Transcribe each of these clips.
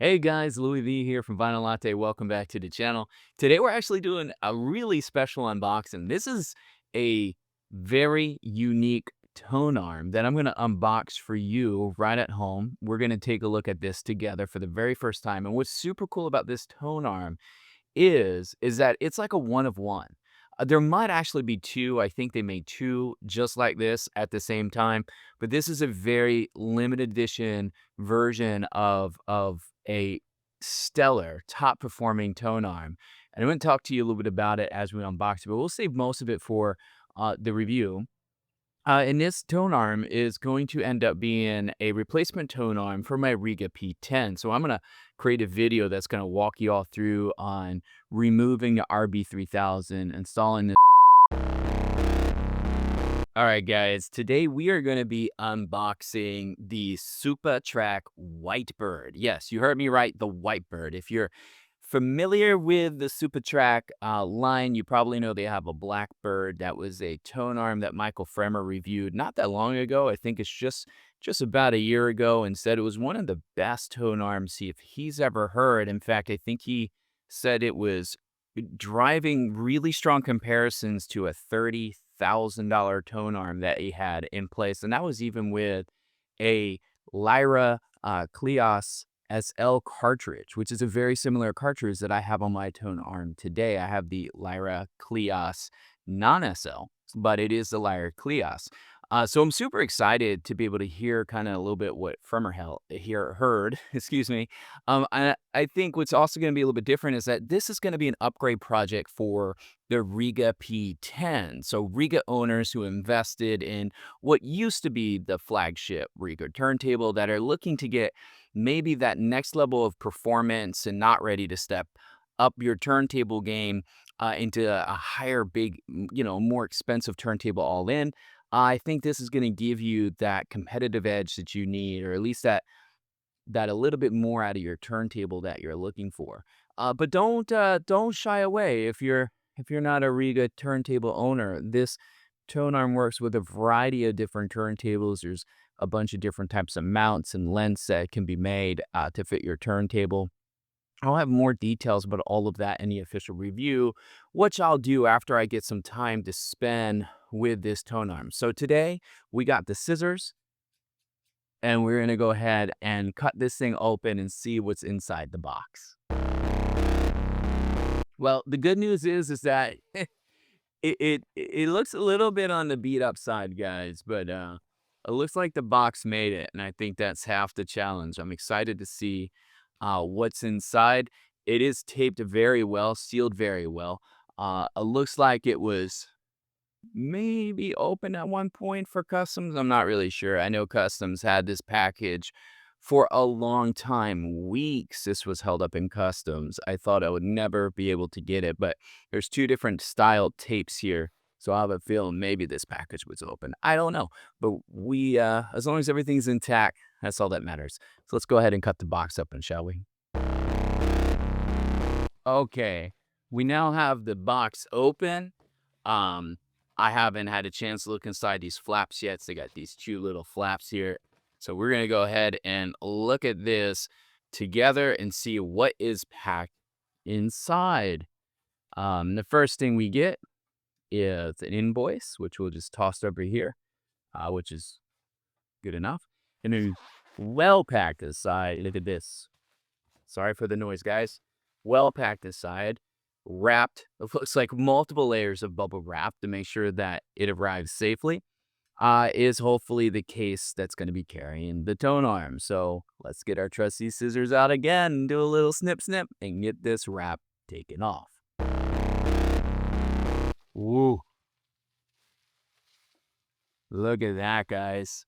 Hey guys, Louis V here from Vinyl Latte. Welcome back to the channel. Today we're actually doing a really special unboxing. This is a very unique tone arm that I'm going to unbox for you right at home. We're going to take a look at this together for the very first time. And what's super cool about this tone arm is that it's like a one of one. There might actually be two. I think they made two just like this at the same time, but this is a very limited edition version of a stellar top performing tone arm. And I'm going to talk to you a little bit about it as we unbox it, but we'll save most of it for the review. And this tone arm is going to end up being a replacement tone arm for my Rega P10. So I'm going to create a video that's going to walk you all through on removing the RB3000, installing this. All right, guys, today we are going to be unboxing the Supatrac Whitebird. Yes, you heard me right, the Whitebird. If you're familiar with the Supatrac line, you probably know they have a Blackbird. That was a tone arm that Michael Fremer reviewed not that long ago. I think it's just about a year ago, and said it was one of the best tone arms if he's ever heard. In fact, I think he said it was driving really strong comparisons to a $30,000 tone arm that he had in place, and that was even with a Lyra Kleos SL cartridge, which is a very similar cartridge that I have on my tone arm today. I have the Lyra Kleos non-SL, but it is the Lyra Kleos. So I'm super excited to be able to hear kind of a little bit what Fremer heard, excuse me. I think what's also going to be a little bit different is that this is going to be an upgrade project for the Rega P10. So Rega owners who invested in what used to be the flagship Rega turntable that are looking to get maybe that next level of performance and not ready to step up your turntable game into a higher, more expensive turntable all in. I think this is going to give you that competitive edge that you need, or at least that a little bit more out of your turntable that you're looking for. But don't shy away if you're not a Riga turntable owner. This tone arm works with a variety of different turntables. There's a bunch of different types of mounts and lengths that can be made to fit your turntable. I'll have more details about all of that in the official review, which I'll do after I get some time to spend with this tone arm. So today we got the scissors, and we're gonna go ahead and cut this thing open and see what's inside the box. Well, the good news is that it looks a little bit on the beat up side, guys, but it looks like the box made it, and I think that's half the challenge. I'm excited to see what's inside. It is taped very well, sealed very well. It looks like it was maybe open at one point for customs. I'm not really sure. I know customs had this package for a long time, weeks. This was held up in customs. I thought I would never be able to get it, but there's two different style tapes here. So I have a feeling maybe this package was open. I don't know, but as long as everything's intact, that's all that matters. So let's go ahead and cut the box open, shall we? Okay, we now have the box open. Um, I haven't had a chance to look inside these flaps yet. So they got these two little flaps here. So we're going to go ahead and look at this together and see what is packed inside. The first thing we get is an invoice, which we'll just toss over here, which is good enough. And then well packed aside. Look at this. Sorry for the noise, guys. Well packed aside, wrapped. It looks like multiple layers of bubble wrap to make sure that it arrives safely. Is hopefully the case that's going to be carrying the tone arm. So let's get our trusty scissors out again and do a little snip snip and get this wrap taken off. Ooh, look at that, guys.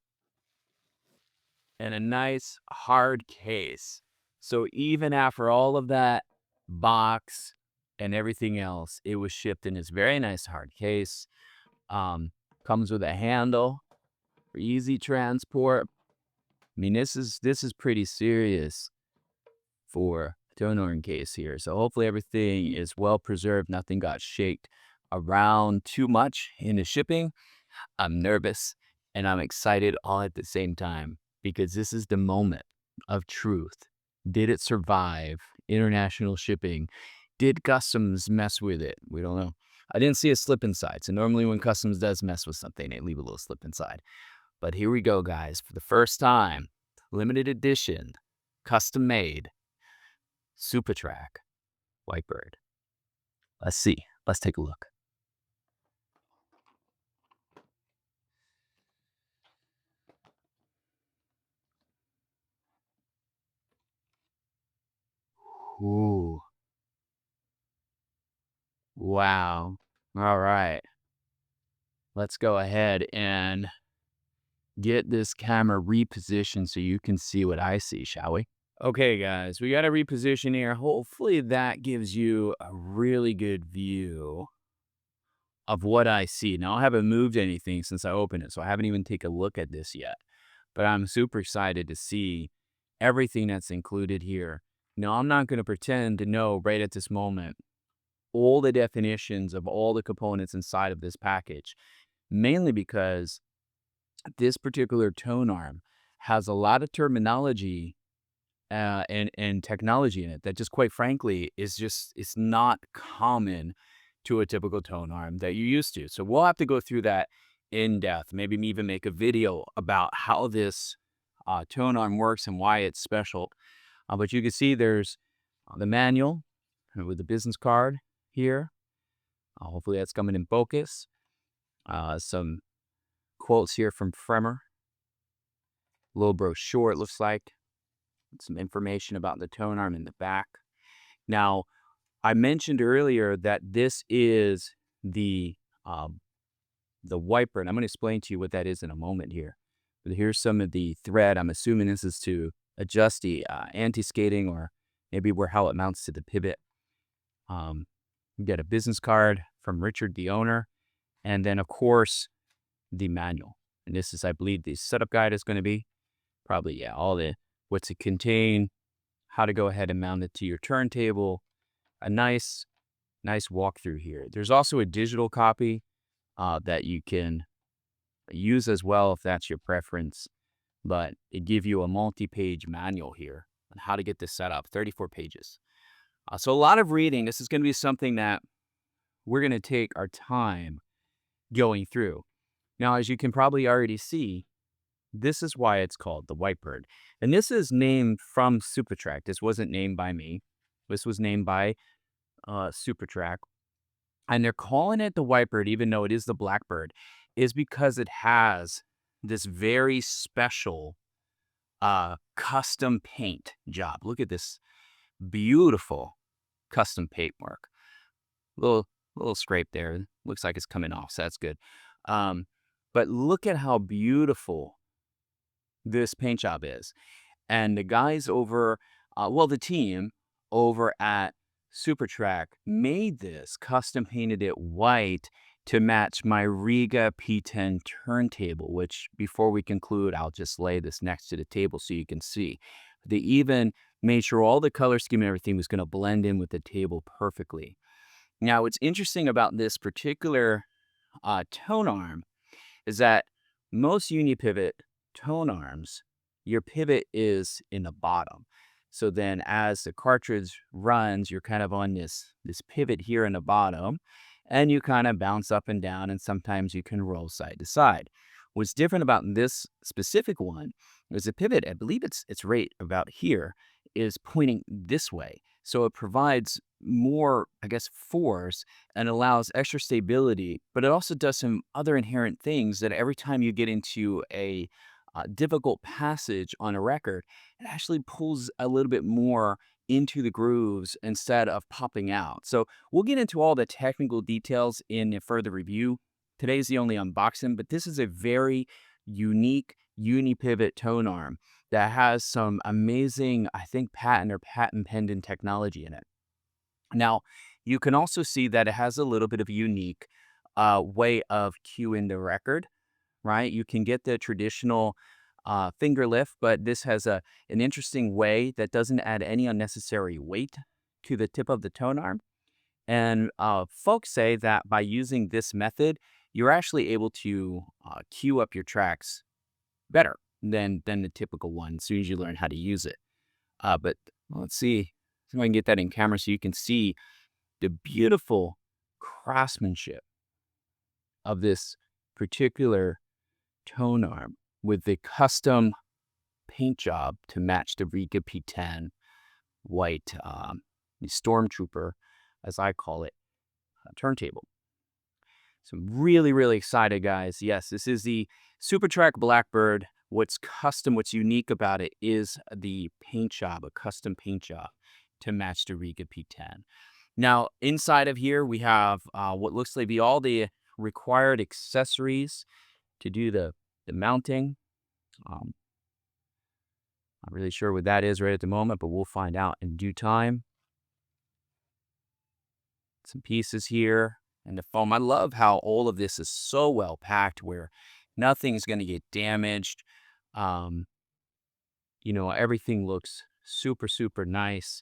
And a nice hard case. So even after all of that box and everything else, it was shipped in this very nice hard case. Comes with a handle for easy transport. I mean, this is pretty serious for a tone arm case here. So hopefully everything is well preserved. Nothing got shaked around too much in the shipping. I'm nervous and I'm excited all at the same time because this is the moment of truth. Did it survive international shipping? Did customs mess with it? We don't know. I didn't see a slip inside. So normally when customs does mess with something, they leave a little slip inside. But here we go, guys. For the first time, limited edition, custom made, Supatrac Whitebird. Let's see. Let's take a look. Ooh. Wow. All right. Let's go ahead and get this camera repositioned so you can see what I see, shall we? Okay, guys, we got to reposition here. Hopefully that gives you a really good view of what I see. Now, I haven't moved anything since I opened it, so I haven't even taken a look at this yet. But I'm super excited to see everything that's included here. Now, I'm not going to pretend to know right at this moment all the definitions of all the components inside of this package, mainly because this particular tone arm has a lot of terminology and technology in it that just quite frankly is just it's not common to a typical tone arm that you're used to. So we'll have to go through that in depth. Maybe even make a video about how this tone arm works and why it's special. But you can see there's the manual with the business card here. Hopefully that's coming in focus. Some quotes here from Fremer. Little brochure it looks like. Some information about the tone arm in the back. Now, I mentioned earlier that this is the Whitebird. I'm going to explain to you what that is in a moment here. But here's some of the thread. I'm assuming this is to adjust the anti-skating or maybe how it mounts to the pivot. You get a business card from Richard, the owner, and then, of course, the manual. And this is, I believe, the setup guide is going to be. Probably, yeah, all the what's it contain, how to go ahead and mount it to your turntable. A nice walkthrough here. There's also a digital copy that you can use as well if that's your preference. But it gives you a multi-page manual here on how to get this set up, 34 pages. So a lot of reading. This is going to be something that we're going to take our time going through. Now, as you can probably already see, this is why it's called the Whitebird. And this is named from Supatrac. This wasn't named by me. This was named by Supatrac. And they're calling it the Whitebird, even though it is the Blackbird, is because it has this very special custom paint job. Look at this beautiful custom paint work. Little scrape there. Looks like it's coming off, so that's good. But look at how beautiful this paint job is. And the guys over, the team over at Supatrac made this, custom painted it white to match my Rega P10 turntable, which before we conclude, I'll just lay this next to the table so you can see. They even made sure all the color scheme and everything was going to blend in with the table perfectly. Now, what's interesting about this particular tone arm is that most unipivot tone arms, your pivot is in the bottom. So then as the cartridge runs, you're kind of on this pivot here in the bottom, and you kind of bounce up and down, and sometimes you can roll side to side. What's different about this specific one is the pivot, I believe it's right about here, is pointing this way. So it provides more, I guess, force and allows extra stability, but it also does some other inherent things that every time you get into a difficult passage on a record, it actually pulls a little bit more into the grooves instead of popping out. So we'll get into all the technical details in a further review. Today's the only unboxing, but this is a very unique unipivot tone arm that has some amazing, I think, patent or patent pending technology in it. Now, you can also see that it has a little bit of a unique way of cueing the record, right? You can get the traditional finger lift, but this has an interesting way that doesn't add any unnecessary weight to the tip of the tone arm. And folks say that by using this method, you're actually able to cue up your tracks better than the typical one as soon as you learn how to use it. But Let's see if I can get that in camera so you can see the beautiful craftsmanship of this particular tone arm with the custom paint job to match the Rega P10 white the stormtrooper, as I call it, turntable. So I'm really, really excited, guys. Yes, this is the Supatrac Blackbird. What's custom, what's unique about it is the paint job, a custom paint job to match the Rega P10. Now, inside of here, we have what looks like be all the required accessories to do the mounting. Um, Not really sure what that is right at the moment, but we'll find out in due time. Some pieces here and the foam. I love how all of this is so well packed where nothing's going to get damaged. Um, everything looks super, super nice.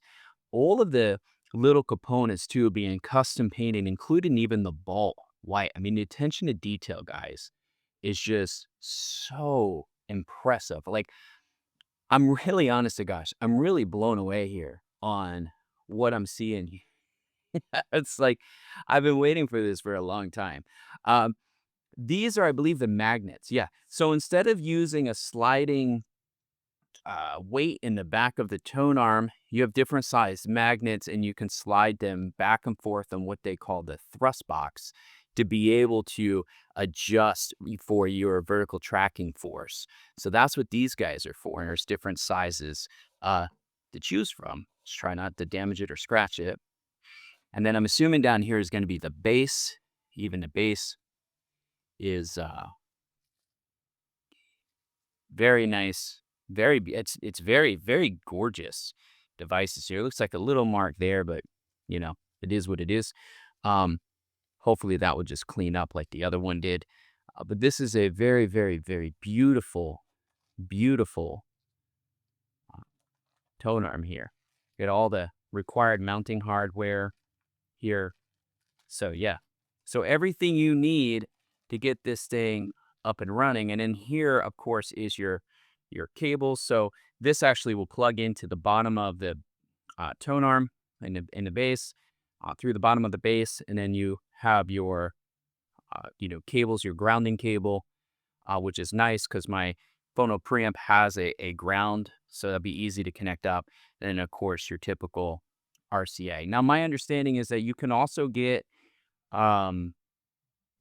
All of the little components too being custom painted, including even the ball white. I mean, the attention to detail, guys, is just so impressive. Like, I'm really honest to gosh, I'm really blown away here on what I'm seeing. It's like I've been waiting for this for a long time. Um, these are, I believe, the magnets. Yeah. So instead of using a sliding weight in the back of the tone arm, you have different sized magnets and you can slide them back and forth on what they call the thrust box to be able to adjust for your vertical tracking force. So that's what these guys are for. And there's different sizes to choose from. Just try not to damage it or scratch it. And then I'm assuming down here is going to be the base. Even the base is very nice. It's very, very gorgeous devices here. It looks like a little mark there, but it is what it is. Hopefully that would just clean up like the other one did. But this is a very, very, very beautiful, beautiful tone arm here. Get all the required mounting hardware here. So yeah. So everything you need to get this thing up and running. And then here, of course, is your cable. So this actually will plug into the bottom of the tone arm in the base, through the bottom of the base, and then you have your cables, your grounding cable, which is nice because my phono preamp has a ground, so that'll be easy to connect up. And then of course your typical RCA. Now my understanding is that you can also get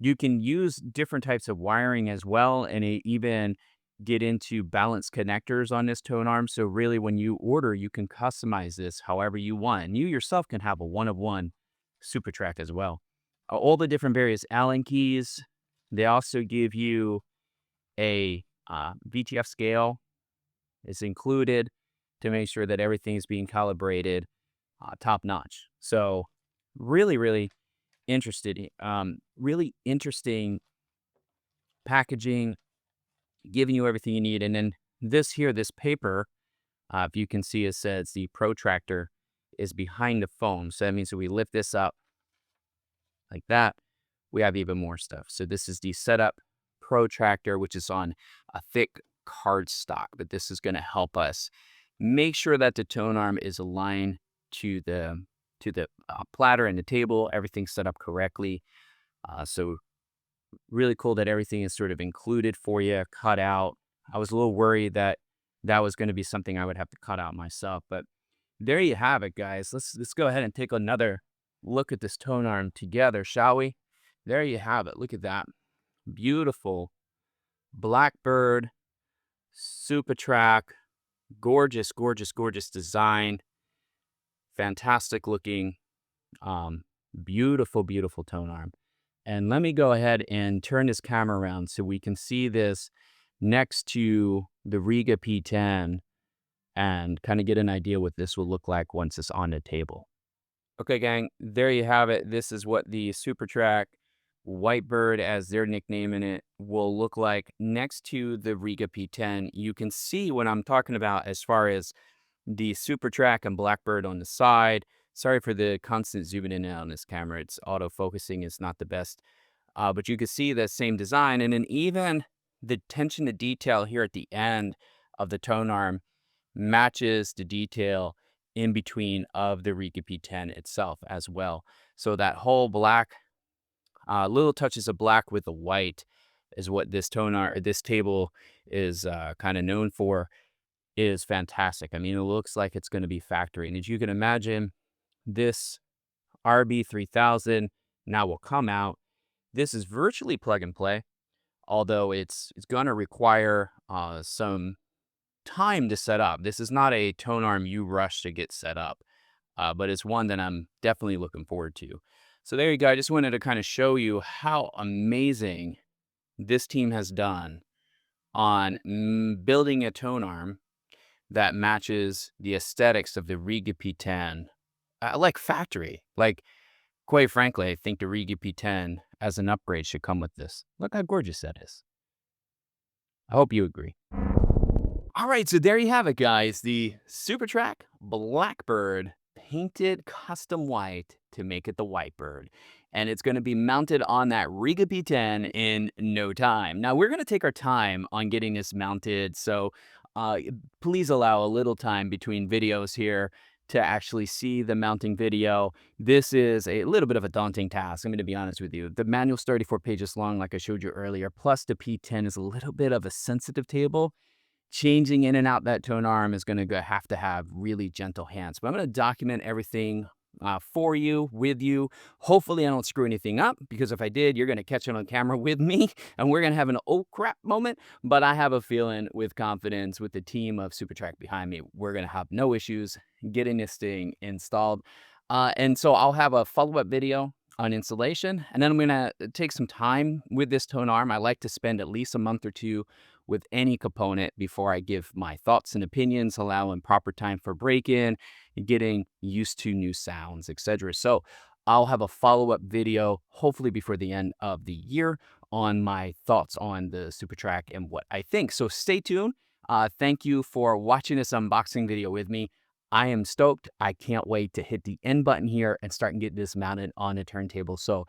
you can use different types of wiring as well, and even get into balanced connectors on this tone arm. So really, when you order, you can customize this however you want. And you yourself can have a one-of-one Supatrac as well. All the different various Allen keys. They also give you a VTF scale. It's included to make sure that everything is being calibrated top notch. So really, really really interesting packaging, giving you everything you need. And then this paper, if you can see, it says the protractor is behind the phone. So that means that we lift this up like that, we have even more stuff. So this is the setup protractor, which is on a thick cardstock, but this is going to help us make sure that the tone arm is aligned to the platter and the table, everything's set up correctly. So really cool that everything is sort of included for you, cut out. I was a little worried that that was going to be something I would have to cut out myself, but there you have it, guys. Let's go ahead and take another look at this tone arm together, shall we? There you have it. Look at that. Beautiful Blackbird Supatrac. Gorgeous, gorgeous, gorgeous design. Fantastic looking. Beautiful, beautiful tone arm. And let me go ahead and turn this camera around so we can see this next to the Rega P10 and kind of get an idea what this will look like once it's on the table. Okay, gang, there you have it. This is what the Supatrac Whitebird, as they're nicknaming it, will look like next to the Rega P10. You can see what I'm talking about as far as the Supatrac and Blackbird on the side. Sorry for the constant zooming in and out on this camera. It's auto-focusing. It's not the best. But you can see the same design. And then even the attention to detail here at the end of the tone arm matches the detail in between of the Rega P10 itself as well. So that whole black, little touches of black with the white is what this this table is kind of known for, is fantastic. I mean, it looks like it's going to be factory. And as you can imagine, this RB3000 now will come out. This is virtually plug and play, although it's going to require some time to set up. This is not a tone arm you rush to get set up, but it's one that I'm definitely looking forward to. So there you go. I just wanted to kind of show you how amazing this team has done on building a tone arm that matches the aesthetics of the Rega P10, like factory. Like, quite frankly, I think the Rega P10 as an upgrade should come with this. Look how gorgeous that is. I hope you agree. All right, so there you have it, guys. The Supatrac Blackbird painted custom white to make it the Whitebird. And it's going to be mounted on that Rega P10 in no time. Now, we're going to take our time on getting this mounted, so please allow a little time between videos here to actually see the mounting video. This is a little bit of a daunting task, I'm going to be honest with you. The manual's 34 pages long, like I showed you earlier, plus the P10 is a little bit of a sensitive table. Changing in and out that tone arm is going to have to have really gentle hands. But I'm going to document everything for you, with you. Hopefully I don't screw anything up, because if I did, you're going to catch it on camera with me and we're going to have an oh crap moment. But I have a feeling, with confidence, with the team of Supatrac behind me, we're going to have no issues getting this thing installed. And so I'll have a follow-up video on installation, and then I'm going to take some time with this tone arm. I like to spend at least a month or two with any component before I give my thoughts and opinions, allowing proper time for break-in, getting used to new sounds, etc. So I'll have a follow-up video, hopefully before the end of the year, on my thoughts on the Supatrac and what I think. So stay tuned. Thank you for watching this unboxing video with me. I am stoked. I can't wait to hit the end button here and start and get this mounted on a turntable. So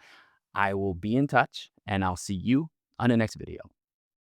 I will be in touch, and I'll see you on the next video.